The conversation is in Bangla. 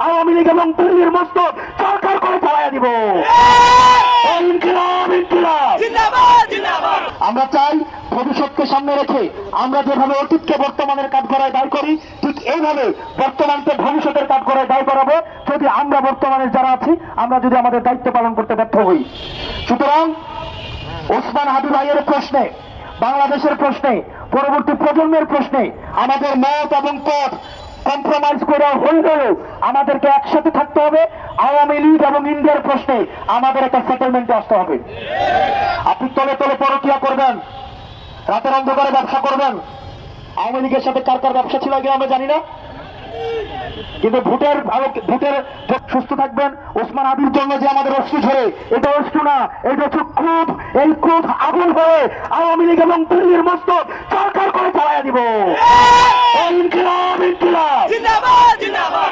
আওয়ামী লীগ এবং দিল্লির মস্তক সরকার করে চালাইয়া দিব। ইনকিলাব ইনকিলাব জিন্দাবাদ জিন্দাবাদ। আমরা চাই ভবিষ্যৎকে সামনে রেখে আমরা যেভাবে অতীতকে বর্তমানের কাঠগড়ায় দাঁড় করি, ঠিক এইভাবে বর্তমানকে ভবিষ্যতের কাঠগড়ায় দাঁড় করাবো যদি আমরা বর্তমানের যারা আছি আমরা যদি আমাদের দায়িত্ব পালন করতে ব্যর্থ হই। সুতরাং ওসমান হাদি ভাইয়ের প্রশ্নে, বাংলাদেশের প্রশ্নে, পরবর্তী প্রজন্মের প্রশ্নে আমাদের মত এবং পথ কম্প্রোমাইজ করা হইলেও আমাদেরকে একসাথে থাকতে হবে। আওয়ামী লীগ এবং ইন্ডিয়ার প্রশ্নে আমাদের একটা সেটেলমেন্টে আসতে হবে। আপনি তলে তলে পরকিয়া করবেন, রাতের অন্ধকারে ব্যবসা করবেন। আওয়ামী লীগের সাথে কার কার ব্যবসা ছিল আগে আমরা জানি না, কিন্তু ভোটের সুস্থ থাকবেন। ওসমান হাদির জন্য যে আমাদের অশ্রু ঝরে, এটা অশ্রু না, এটা হচ্ছে ক্রোধ। এই ক্রোধ আগুন হয়ে আওয়ামী লীগ এবং দিল্লির মস্তক সরকার করে চালাইয়া দিব। ইনকিলাব ইনকিলাব জিন্দাবাদ জিন্দাবাদ।